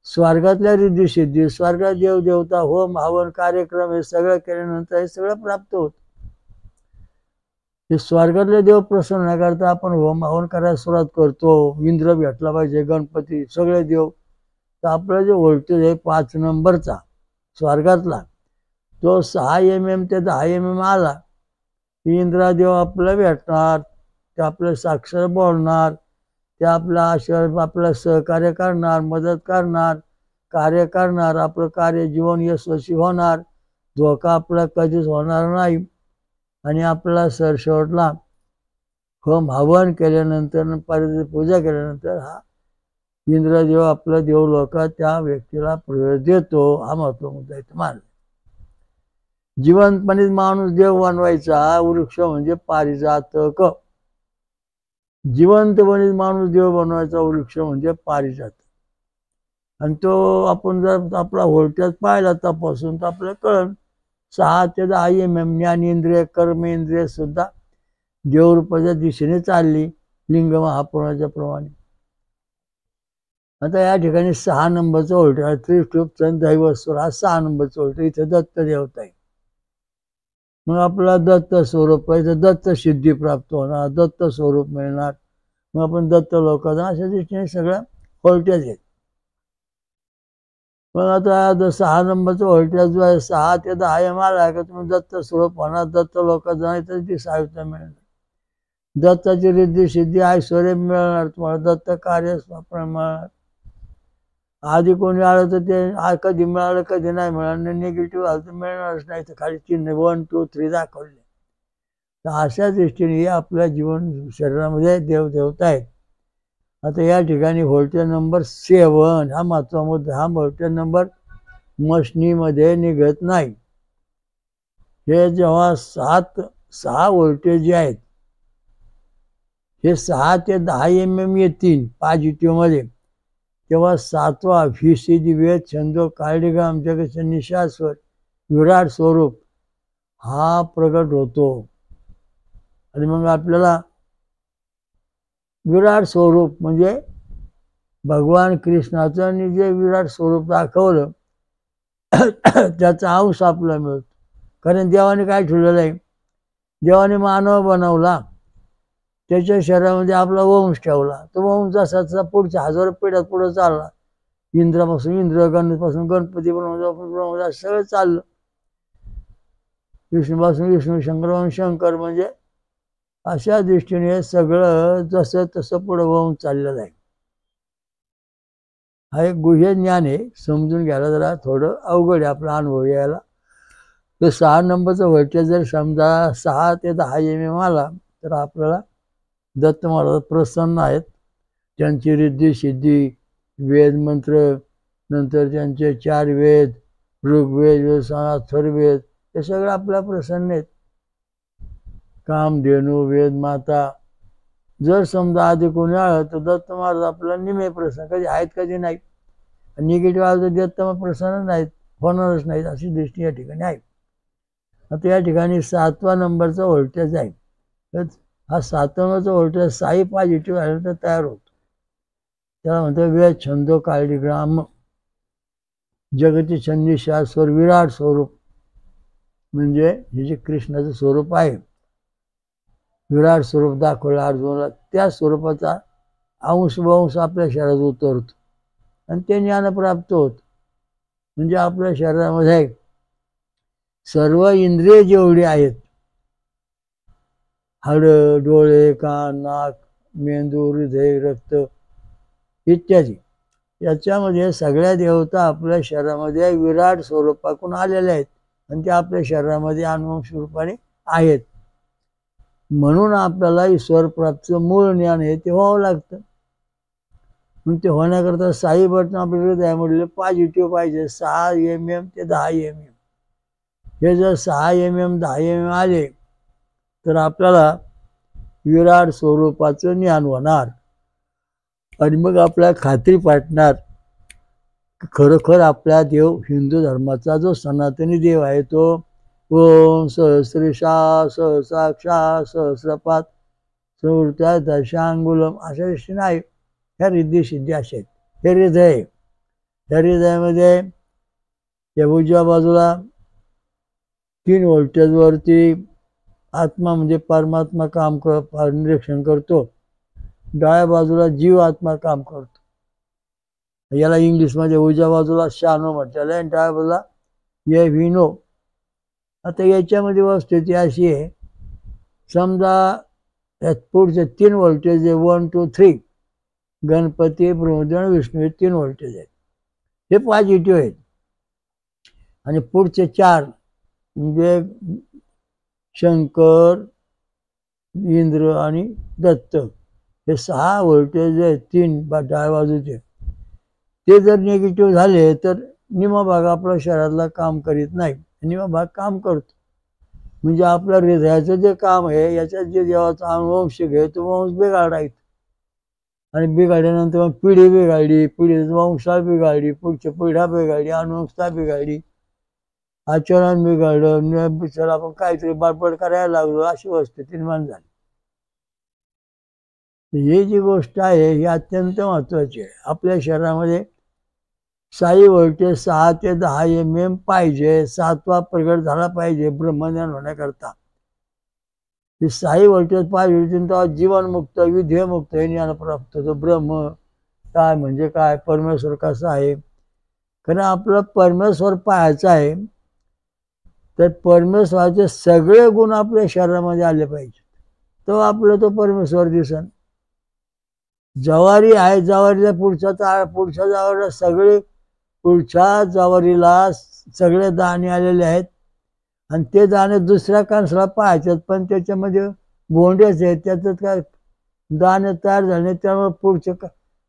स्वर्गातल्या रिद्धी सिद्धी, स्वर्गात देव देवता होम हवन कार्यक्रम हे सगळं केल्यानंतर हे सगळं प्राप्त होत. हे स्वर्गातले देव प्रसन्न करता आपण होम हवन करायला सुरुवात करतो, इंद्र भेटला पाहिजे, गणपती, सगळे देव. तर आपलं जे व्होल्टेज आहे 5 नंबरचा स्वर्गातला, तो 6 mm ते 10 mm आला की इंद्रादेव आपलं भेटणार, ते आपलं साक्षर बोलणार, ते आपलं आशीर्वाद आपलं सहकार्य करणार, मदत करणार, कार्य करणार, आपलं कार्य जीवन यशस्वी होणार, धोका आपला कधीच होणार नाही. आणि आपला सरशेवटला होम हवन केल्यानंतर पूजा केल्यानंतर हा इंद्रदेव आपला देवलोकात त्या व्यक्तीला प्रवेश देतो. हा महत्व मुद्दा इथं मानला. जिवंतपणीच माणूस देव बनवायचा हा वृक्ष म्हणजे पारिजातक. जिवंतपणीच माणूस देव बनवायचा वृक्ष म्हणजे पारिजातक. आणि तो आपण जर आपला व्होल्टेज पाहिला तपासून तर आपल्याला कळण 6 ते 10 mm ज्ञानेंद्रिय कर्मेंद्रिय सुद्धा देवरूपाच्या दिशेने चालली लिंग महापुराणाच्या प्रमाणे. आता या ठिकाणी 6 नंबरचा व्होल्टेज त्रिशूप दैवस्वर हा 6 नंबरचा व्होल्टेज, इथे दत्त देवता आहे. मग आपला दत्त स्वरूप आहे, दत्त सिद्धी प्राप्त होणार, दत्त स्वरूप मिळणार, मग आपण दत्त लोकांना अशा दृष्टीने सगळं व्होल्टेज आहेत. पण आता 6 नंबरचा व्होल्टेज जो आहे 6 ते 10 mm आला का तुम्ही दत्त स्वरूप होणार, दत्त लोकात जाणार, तर ती साहित्य मिळणार, दत्ताची रिद्धी सिद्धी ऐश्वर्य मिळणार तुम्हाला, दत्त कार्य मिळणार. आधी कोणी आलं तर ते कधी मिळालं कधी नाही मिळालं, निगेटिव्ह आलं तर मिळणारच नाही, तर खाली चिन्ह 1 2 3 दाखवले. तर अशा दृष्टीने आपल्या जीवन शरीरामध्ये देवदेवता आहेत. आता या ठिकाणी व्होल्टेज नंबर 7 हा महत्त्वाचा मुद्दा. हा व्होल्टेज नंबर मशनीमध्ये निघत नाही. हे जेव्हा 6 व्होल्टेज जे आहेत हे 6 ते 10 mm येतील पॉझिटिव्ह मध्ये, तेव्हा 7वा विसिद्धी वेद छंदो काळीगाम जगत निशास्वर विराट स्वरूप हा प्रगट होतो. आणि मग आपल्याला विराट स्वरूप म्हणजे भगवान कृष्णाचं जे विराट स्वरूप दाखवलं त्याचा अंश आपल्याला मिळतो. कारण देवाने काय ठेवलेलं आहे, देवाने मानव बनवला, त्याच्या शरीरामध्ये आपला वंश ठेवला, तो वंश जसा पुढच्या 1000 पिढ्यात पुढे चालला, इंद्रापासून इंद्र, गणपतीपासून गणपती ब्रह्मा सगळं चाललं, विष्णूपासून विष्णू, शंकरपासून शंकर, म्हणजे अशा दृष्टीने सगळं जसं तसं पुढं वंश चाललेलं आहे. हा एक गुह्य ज्ञान आहे, समजून घ्यायला जरा थोडं अवघड आहे आपला अनुभव यायला. तर 6 नंबरचा व्होल्टेज जर समजा 6 ते 10 mm आला तर आपल्याला दत्त महाराज प्रसन्न आहेत, त्यांची रिद्धी सिद्धी, वेद मंत्र, नंतर त्यांचे 4 वेद, ऋग्वेद, अथर्ववेद, हे सगळं आपल्याला प्रसन्न आहेत. कामधेनू, वेद माता, जर समजा आधी कोणी आलं तर दत्त महाराज आपल्याला निमे प्रसन्न, कधी आहेत कधी नाही. निगेटिव्ह आलं तर दत्त प्रसन्न नाहीत, होणारच नाहीत, अशी दृष्टी या ठिकाणी आहे. आता या ठिकाणी 7वा नंबरचा व्होल्टेज आहे. तर हा 7वा नंबरचा व्होल्टेज साई पॉझिटिव्ह आलं तर तयार होतो. त्याला म्हणतात वेद छंदो काळीग्राम जगती छंदी शास्वर विराट स्वरूप, म्हणजे हे जे कृष्णाचं स्वरूप आहे, विराट स्वरूप दाखवलं अर्जुनाला, त्या स्वरूपाचा अंश वंश आपल्या शरीरात उतरतो आणि ते ज्ञान प्राप्त होत. म्हणजे आपल्या शरीरामध्ये सर्व इंद्रिय जेवढी आहेत हाडं, डोळे, कान, नाक, मेंदू, हृदय, रक्त इत्यादी. याच्यामध्ये सगळ्या देवता आपल्या शरीरामध्ये विराट स्वरूपातून आलेल्या आहेत आणि ते आपल्या शरीरामध्ये अनुवंशिक रूपाने आहेत. म्हणून आपल्याला ईश्वर प्राप्तीचं मूळ ज्ञान हे ते व्हावं लागतं. मग ते होण्याकरता साई बटन आपल्या हृदयामधले पॉझिटिव्ह पाहिजे. 6 mm ते 10 mm. हे जर 6 mm 10 mm आले तर आपल्याला विराट स्वरूपाचं ज्ञान होणार आणि मग आपल्याला खात्री वाटणार खरोखर आपला देव हिंदू धर्माचा जो सनातनी देव आहे तो ओम सहस्रशा सहस्राक्षा सहस्रपात सुहृत्या दशांगुलम अशा दृष्टी नाही. ह्या रिद्धी सिद्धी अशा आहेत. हे हृदय, ह्या हृदयामध्ये या उजव्या बाजूला 3 व्होल्टेजवरती आत्मा म्हणजे परमात्मा काम निरीक्षण करतो. डाव्या बाजूला जीव आत्मा काम करतो. याला इंग्लिशमध्ये उजव्या बाजूला शानो म्हटलेलं आहे आणि डाव्या बाजूला ये विनो. आता याच्यामध्ये वस्तुस्थिती अशी आहे, समजा यात पुढचे 3 व्होल्टेज आहे 1 2 3 गणपती ब्रह्मदेव विष्णू हे 3 व्होल्टेज आहेत, हे पॉझिटिव्ह आहेत. आणि पुढचे 4 म्हणजे शंकर, इंद्र आणि दत्त हे 6 व्होल्टेज आहेत 3 डाव्या बाजूचे. ते जर निगेटिव्ह झाले तर निमा भाग आपल्या शरीरातला काम करीत नाही, निमा भाग काम करतो. म्हणजे आपल्या हृदयाचं जे काम आहे याच्यात जे देवाचा अनुवंशिक आहे तो वंश बिघाडायचा आणि बिघाडल्यानंतर मग पिढी बिघाडली, पिढी वंशा बिघाडली, पुढच्या पिढ्या बिघाडली, अनुवंशता बिघाडली, आचरण बिघडलं, बिचार आपण काहीतरी बडबड करायला लागलो, अशी वस्तू निर्माण झाली. ही जी गोष्ट आहे ही अत्यंत महत्वाची आहे. आपल्या शरीरामध्ये 6 व्होल्टेज 6 ते 10 mm पाहिजे. 7वा प्रगट झाला पाहिजे ब्रह्मज्ञान होण्याकरता. हे 6 व्होल्टेज पाहिजे तेव्हा जीवनमुक्त विधेयमुक्त हे ज्ञान प्राप्त होतं. ब्रह्म काय म्हणजे काय, परमेश्वर कसा आहे. कारण आपलं परमेश्वर पाहायचं आहे तर परमेश्वराचे सगळे गुण आपल्या शरीरामध्ये आले पाहिजे, तो आपलं तो परमेश्वर दिसन. जवारी आहे, जवारीला पुढच्या जवारीला सगळे पुढच्या जवारीला सगळे दाणे आलेले आहेत आणि ते दाणे दुसऱ्या कांसाला पाहायचे पण त्याच्यामध्ये बोंडेच आहेत, त्याच्यात काय दाणे तयार झाले त्यामुळे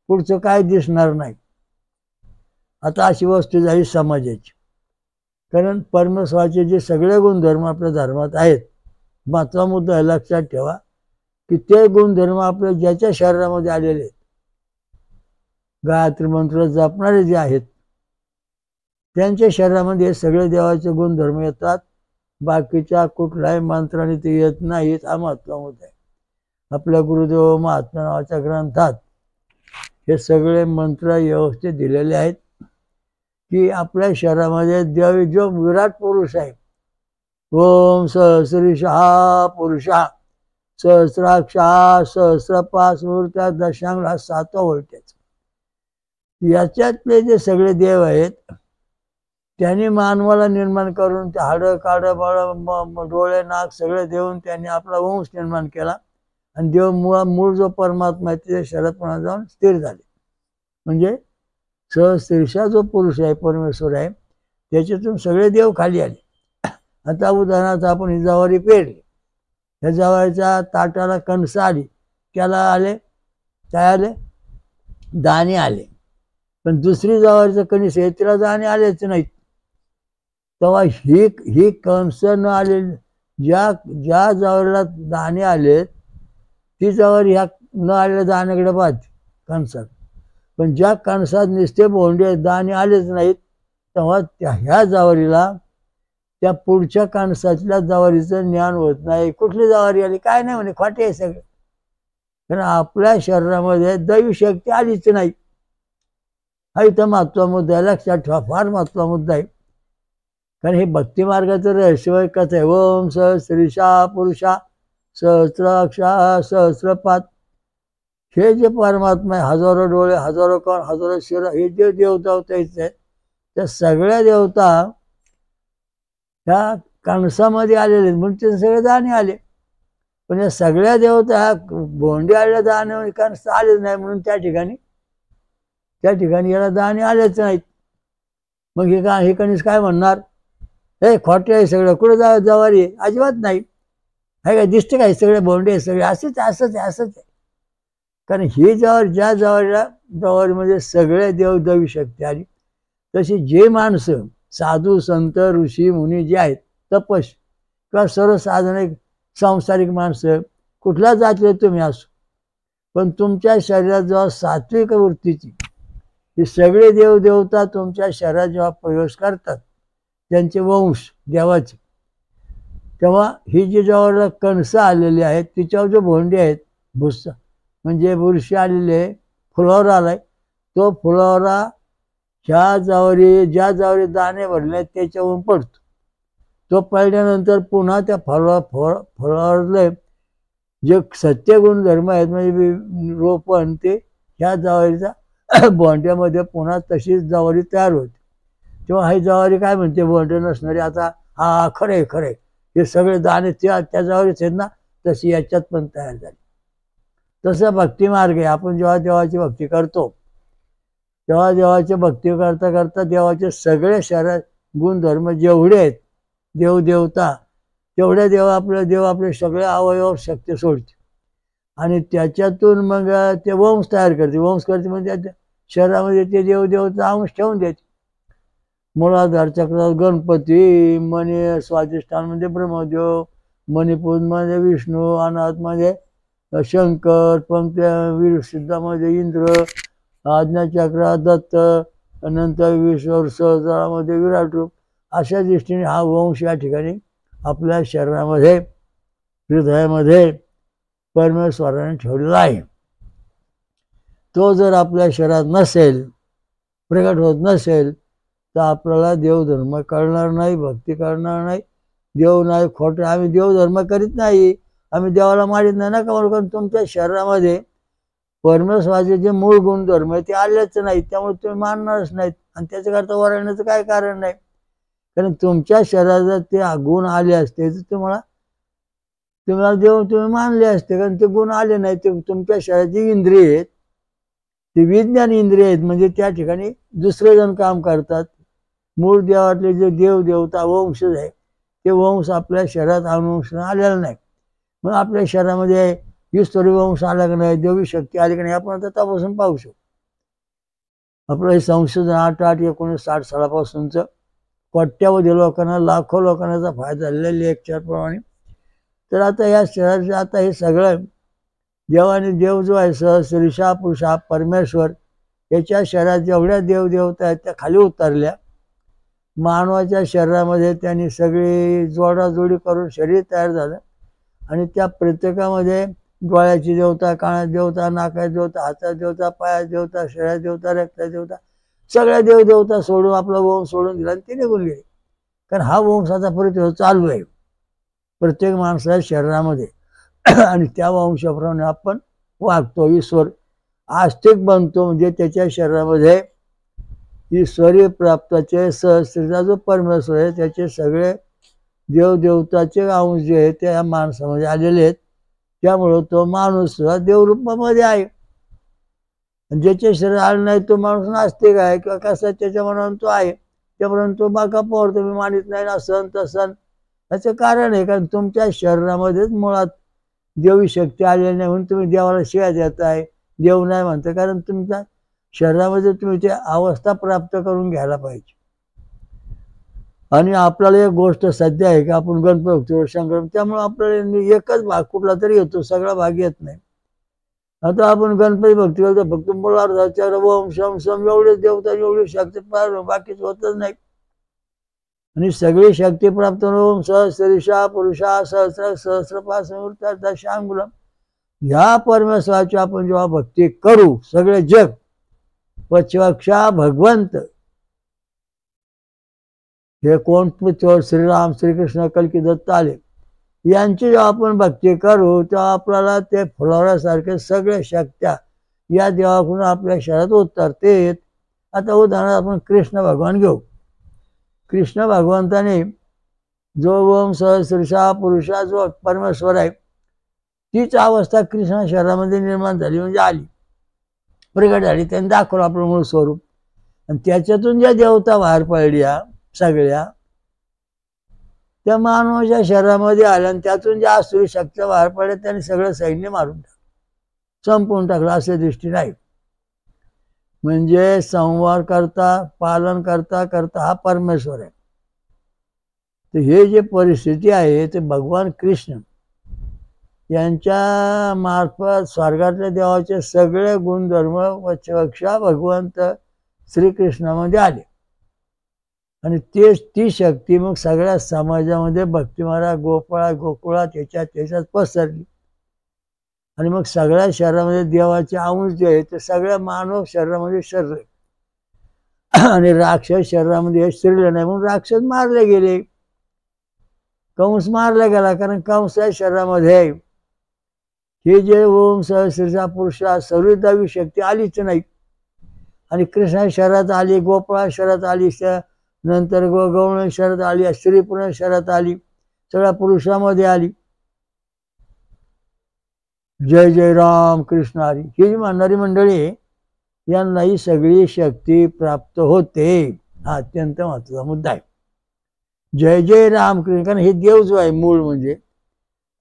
पुढचं काय दिसणार नाही. आता अशी वस्तू झाली समाजाची. कारण परमेश्वराचे जे सगळे गुणधर्म आपल्या धर्मात आहेत, महत्त्वाचा मुद्दा आहे लक्षात ठेवा की ते गुणधर्म आपल्या ज्याच्या शरीरामध्ये आलेले आहेत, गायत्री मंत्र जपणारे जे आहेत त्यांच्या शरीरामध्ये सगळे देवाचे गुणधर्म येतात. बाकीच्या कुठल्याही मंत्राने ते येत नाहीत. हा महत्त्वाचा मुद्दा आहे. आपल्या गुरुदेव महात्मा नावाच्या ग्रंथात हे सगळे मंत्र व्यवस्थित दिलेले आहेत की आपल्या शरीरामध्ये देव जो विराट पुरुष आहे, ओम सहस्रशा पुरुषा सहस्राक्षा सहस्रपास मूर्त्या दशांगला 7वा व्होल्टेज. याच्यातले जे सगळे देव आहेत त्यांनी मानवाला निर्माण करून ते हाडं काडं बळ डोळे नाक सगळे देऊन त्यांनी आपला वंश निर्माण केला आणि देव मूळ जो परमात्मा आहे त्याच्या शरीरात जाऊन स्थिर झाले. म्हणजे सहस्त्रीशा जो पुरुष आहे परमेश्वर आहे त्याच्यातून सगळे देव खाली आले. आता उदाहरणार्थ आपण ही जवारी पेरली, ह्या जवारीच्या ताटाला कणस आली, त्याला आले काय आले दाणे आले, पण दुसरी जवारीचं कणीस आहे तिला दाणे आलेच नाहीत. तेव्हा ही कणस न आले ज्या जवारीला दाणे आले ती जवारी ह्या न आलेल्या दाण्याकडे पाहते कणसात. पण ज्या कणसात नुसते बोंडे दाणे आलेच नाहीत तेव्हा ह्या जवारीला त्या पुढच्या कणसातल्या जवारीचं ज्ञान होत नाही. कुठली जवारी आली काय नाही म्हणे, खोटे आहे सगळे. कारण आपल्या शरीरामध्ये दैवी शक्ती आलीच नाही. हा इथं महत्त्वाचा मुद्दा आहे, लक्षात ठेवा, फार महत्त्वाचा मुद्दा आहे. कारण हे भक्ती मार्गाचं रहस्यमय कथा आहे. ओम सहस्रशा पुरुषा सहस्राक्षा सहस्रपात. हे जे परमात्मा आहे, हजारो डोळे हजारो कान हजारो शिर, हे जे देवता आहेत त्या सगळ्या देवता ह्या कणसामध्ये आलेले म्हणून ते सगळे दाणे आले. पण या सगळ्या देवता भोंडी आल्या दाणे कारण आलेच नाही म्हणून त्या ठिकाणी याला दाणे आलेच नाहीत. मग हे कणीस काय म्हणणार, हे खोटे आहे सगळं, कुठं जवारी आहे, अजिबात नाही, आहे का, दिसते काय सगळे भोंडे सगळे असंच आहे. कारण ही ज्या जवारीमध्ये सगळे देवदेवी शक्ती आली, तशी जे माणसं साधू संत ऋषी मुनी जे आहेत तपस किंवा सर्वसाधारण सांसारिक माणसं कुठल्या जातीले तुम्ही असो, पण तुमच्या शरीरात जेव्हा सात्विक वृत्तीची हे सगळे देवदेवता तुमच्या शरीरात जेव्हा प्रवेश करतात, त्यांचे वंश देवाचे, तेव्हा ही जी जेव्हा कणसं आलेली आहेत तिच्यावर जो भोंडे आहेत, भुस्सा म्हणजे बुरशी आलेली आहे, फुलावर आलाय, तो फुलावरा ज्या जावरी दाणे भरले त्याच्यावरून पडतो. तो पडल्यानंतर पुन्हा त्या फुलावरले जे सत्य गुणधर्म आहेत म्हणजे रोपण ते ह्या जवारीचा भोंड्यामध्ये पुन्हा तशीच जवारी तयार होते. तेव्हा ही जवारी काय म्हणते, भोंडे नसणारी, आता हा खरे हे सगळे दाणे त्या जवारीच आहेत ना, तशी याच्यात पण तयार झाली. तसा भक्ती मार्ग आहे. आपण जेव्हा देवाची भक्ती करतो तेव्हा देवाची भक्ती करता करता देवाचे सगळे शरीर गुणधर्म जेवढे आहेत देवदेवता तेवढे देव आपले सगळे अवयव शक्ती सोडते आणि त्याच्यातून मग ते वंश तयार करते म्हणजे त्या शरीरामध्ये ते देवदेवता अंश ठेवून देते. मूलाधार चक्रात गणपती, मणी स्वाधिष्ठानमध्ये ब्रह्मदेव, मणिपूरमध्ये विष्णू, अनाहतमध्ये शंकर, पंक्त्या सिद्धामध्ये इंद्र, आज्ञाचक्रात दत्त, नंतर विश्वर सहस्रामध्ये विराट रूप, अशा दृष्टीने हा वंश या ठिकाणी आपल्या शरीरामध्ये हृदयामध्ये परमेश्वराने ठेवलेला आहे. तो जर आपल्या शरीरात नसेल, प्रगट होत नसेल, तर आपल्याला देवधर्म कळणार नाही, भक्ती करणार नाही, देव नाही, खोटं आम्ही देवधर्म करीत नाही, आम्ही देवाला मारित नाही ना, कारण तुमच्या शरीरामध्ये परमेश्वराचे जे मूळ गुणधर्म आहे ते आलेच नाहीत, त्यामुळे तुम्ही मानणारच नाहीत आणि त्याच्याकरता ओरडण्याचं काय कारण नाही. कारण तुमच्या शरीरात ते गुण आले असते तर तुम्हाला देव तुम्ही मानले असते, कारण ते गुण आले नाही. ते तुमच्या शरीराची इंद्रिय आहेत, ते विज्ञान इंद्रिय आहेत, म्हणजे त्या ठिकाणी दुसरे जण काम करतात. मूळ देवातले जे देवदेवता वंशज आहे ते वंश आपल्या शरीरात अनुवंशाने आलेला नाही. मग आपल्या शरीरामध्ये ईश्वरी वंश आला की नाही, देवी शक्ती आली की नाही, आपण आता तपासून पाहू शकतो. आपलं हे संशोधन 1960 सालापासूनचं कोट्यावधी लोकांना, लाखो लोकांना याचा फायदा झालेला लेक्चरप्रमाणे. तर आता या शरीराचे आता हे सगळं देवाने देव जो आहे सहस्रीशा पुरुषा परमेश्वर याच्या शरीरात जेवढ्या देवदेवता आहेत त्या खाली उतरल्या. मानवाच्या शरीरामध्ये त्यांनी सगळी जोडाजोडी करून शरीर तयार झालं आणि त्या प्रत्येकामध्ये डोळ्याची देवता, कानात देवता, नाकात देवता, हातात देवता, पायात देवता, शरीरात देवता, रक्तात देवता, सगळ्या देवदेवता सोडून आपला वंश सोडून दिला आणि ते निघून गेले. कारण हा वंशाचा परिचय चालू आहे प्रत्येक माणसाच्या शरीरामध्ये आणि त्या वंशाप्रमाणे आपण वागतो. ईश्वर आस्तिक बनतो म्हणजे त्याच्या शरीरामध्ये ईश्वरी प्राप्ताचे सहस्रीचा जो परमेश्वर आहे त्याचे सगळे देवदेवताचे अंश जे आहेत त्या माणसामध्ये आलेले आहेत. त्यामुळं तो माणूस सुद्धा देवरूपामध्ये आहे. ज्याचे शरीर आलं नाही तो माणूस नास्तिक आहे किंवा कसा त्याच्या मनात तो आहे, त्याप्रमाणे तो बाका पोर तुम्ही मानित नाही असं तसं. याचं कारण आहे कारण तुमच्या शरीरामध्येच मुळात देवी शक्ती आलेली नाही म्हणून तुम्ही देवाला शिव्या देताय, देव नाही म्हणता. कारण तुमच्या शरीरामध्ये तुम्ही ते अवस्था प्राप्त करून घ्यायला पाहिजे. आणि आपल्याला एक गोष्ट सध्या आहे की आपण गणपती संक्रांत, त्यामुळे आपल्याला एकच भाग कुठला तरी येतो, सगळा भाग येत नाही. आता आपण गणपती भक्ती करतो, फक्त मुलार्धाच्या ओम शम सम एवढेच देवता एवढी शक्ती प्राप्त, बाकीच होतच नाही. आणि सगळी शक्ती प्राप्त ओम सहस्रीशा पुरुषा सहस्र सहस्रपास दशांगुलम ह्या परमेश्वराची आपण जेव्हा भक्ती करू, सगळे जग पक्षक्षा भगवंत हे कोण पृथ्वीवर श्रीराम श्रीकृष्ण कल्की दत्त आले यांची जेव्हा आपण भक्ती करू तेव्हा आपल्याला ते फुलावऱ्यासारखे सगळे शक्त्या या देवाकडून आपल्या शरीरात उतरते. आता उदाहरणार्थ आपण कृष्ण भगवान घेऊ. कृष्ण भगवंताने जो ओम सहस्रीशा पुरुषा जो परमेश्वर आहे तीच अवस्था कृष्णा शहरामध्ये निर्माण झाली, म्हणजे आली, प्रगट झाली. त्यांनी दाखवलं आपलं मूळ स्वरूप. आणि त्याच्यातून ज्या देवता बाहेर पडल्या सगळ्या, त्या मानवाच्या शरीरामध्ये आल्या आणि त्यातून ज्या आसुरी शक्ती बाहेर पडल्या त्यांनी सगळं सैन्य मारून टाकलं, संपवून टाकलं, असे दृष्टी नाही. म्हणजे संवार करता, पालन करता करता हा परमेश्वर आहे. तर हे जे परिस्थिती आहे ते भगवान कृष्ण यांच्या मार्फत स्वर्गातल्या देवाचे सगळे गुणधर्म वक्षा भगवंत श्रीकृष्णामध्ये आले. आणि तेच ती शक्ती मग सगळ्या समाजामध्ये भक्तिमारा गोपाळा गोकुळात त्याच्यात पसरली. आणि मग सगळ्या शरीरामध्ये देवाचे अंश जे आहे ते सगळ्या मानव शरीरामध्ये शिरले. आणि राक्षस शरीरामध्ये हे शिरले नाही म्हणून राक्षस मारले गेले. कंस मारला गेला कारण कंस या शरीरामध्ये हे जे ओम सहस्रचा पुरुष सर्वदावी शक्ती आलीच नाही. आणि कृष्णा शरीरात आली, गोपाळा शरीरात आली, नंतर गौण शरीरात आली, स्त्री पुन्हा शरीरात आली, सगळ्या पुरुषामध्ये आली. जय जय राम कृष्ण हरी ही जी म्हणणारी मंडळी यांना ही सगळी शक्ती प्राप्त होते. हा अत्यंत महत्वाचा मुद्दा आहे. जय जय राम कृष्ण, कारण हे देव जो आहे मूळ म्हणजे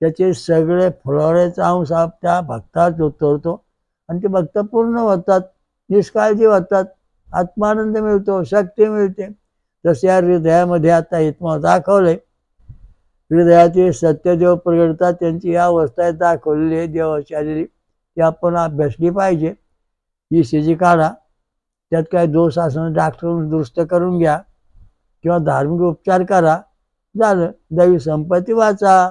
त्याचे सगळे फळाचा अंश त्या भक्तात उतरतो आणि ते भक्त पूर्ण होतात, निष्काळजी होतात, आत्मानंद मिळतो, शक्ती मिळते. तसे या हृदयामध्ये आता इथं दाखवलंय. हृदयाचे सत्यदेव प्रगटतात, त्यांची या अवस्था दाखवलेली आहे देवाची आलेली, ती आपण अभ्यासली पाहिजे. ही ECG काढा, त्यात काय दोष असणं डॉक्टरहून दुरुस्त करून घ्या किंवा धार्मिक उपचार करा, झालं. दैवी संपत्ती वाचा,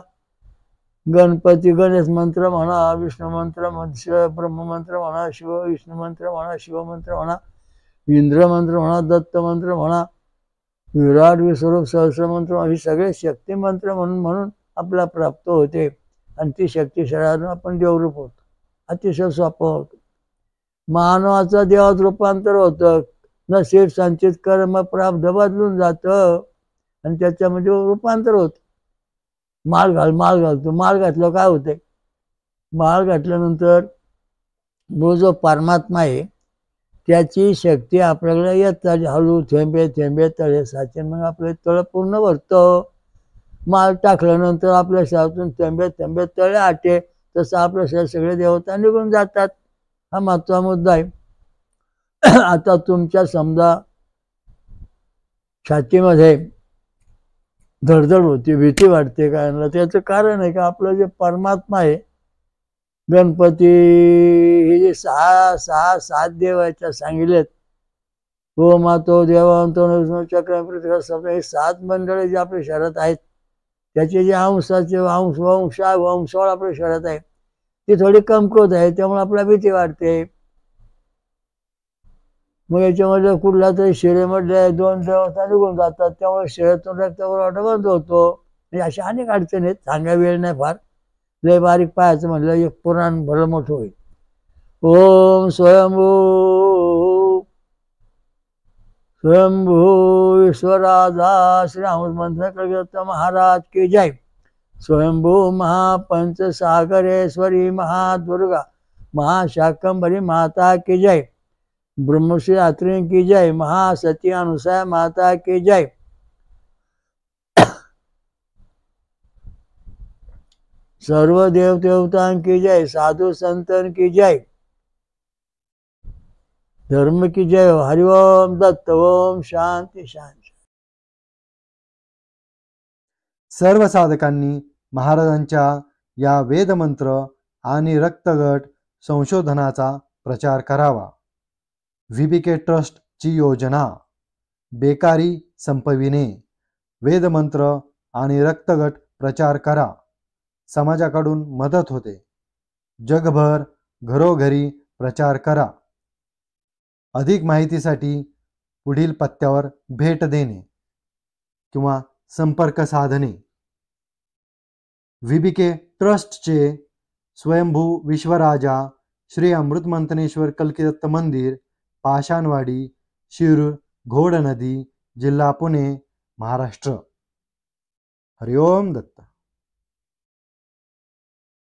गणपती गणेश मंत्र म्हणा, विष्णू मंत्र ब्रह्ममंत्र म्हणा, शिव विष्णू मंत्र म्हणा, शिवमंत्र म्हणा, इंद्र मंत्र म्हणा, दत्त मंत्र म्हणा, विराट विस्वरूप सहस्रमंत्र, ही सगळे शक्ती मंत्र म्हणून आपल्याला प्राप्त होते. आणि ती शक्ती शरीरातून आपण देवरूप होतो. अतिशय सोपं होतं. मानवाचं देवात रूपांतर होतं, नशीब संचित कर्म प्राप्त बदलून जातं आणि त्याच्यामध्ये रूपांतर होतं. माळ घालतो, माळ घातलं काय होतंय, माळ घातल्यानंतर जो परमात्मा आहे त्याची शक्ती आपल्याकडे येत चालली, हळू थेंबे थेंबे तळे साचे, मग आपलं तळ पूर्ण भरतं. माळ टाकल्यानंतर आपल्या शरीरातून थेंबे थेंबे तळे आटे, तसं आपल्या शरीर सगळे देवता निघून जातात. हा महत्त्वाचा मुद्दा आहे. आता तुमच्या समजा छातीमध्ये धडधड होती, भीती वाटते, काय त्याचं कारण आहे का आपलं जे परमात्मा आहे गणपती, हे जे सात देव आहेत सांगितलेत, हो मातो देवांतो विष्णू चक्र पृथ्वी सप्त, हे 7 मंडळे जे आपल्या शरीरात आहेत त्याचे जे अंशाचे वंशावळ आपल्या शरीरात आहे ती थोडी कमकुवत आहे, त्यामुळे आपल्याला भीती वाटते. मग याच्यामध्ये कुठला तरी शिरेमध्ये 2 देवता निघून जातात, त्यामुळे शिरेतून रक्तपुरवठा बंद होतो. म्हणजे अशा अनेक अडचणी आहेत, सांगा वेळ नाही फार, लय बारीक पाहायचं म्हणलं एक पुराण भलं मोठं होईल. ओम स्वयंभू स्वयंभू ईश्वराजा श्री मंत्र महाराज की जय. स्वयंभू महापंच सागरेश्वरी महादुर्गा महाशाकंभरी माता की जय. ब्रह्मश्री आत्री की जय. महासती अनुसया माता की जय. सर्व देव देवतां की जय. साधु संतन की जय. धर्म की जय. हरिओम दत्त ओम. शांती शांती. सर्व साधकांनी महाराजांच्या या वेदमंत्र आणि रक्तगट संशोधनाचा प्रचार करावा. VBK ट्रस्ट ची योजना बेकारी संपविणे. वेदमंत्र आणि रक्तगट प्रचार करा, समाजाकडून मदत होते. जगभर घरोघरी प्रचार करा. अधिक माहितीसाठी पुढील पत्त्यावर भेट देणे किंवा संपर्क साधणे. VBK ट्रस्टचे स्वयंभू विश्वराजा श्री अमृतमंथनेश्वर कल्किदत्त मंदिर, पाषाणवाडी, शिरूर, घोडनदी, जिल्हा पुणे, महाराष्ट्र. हरिओम दत्त.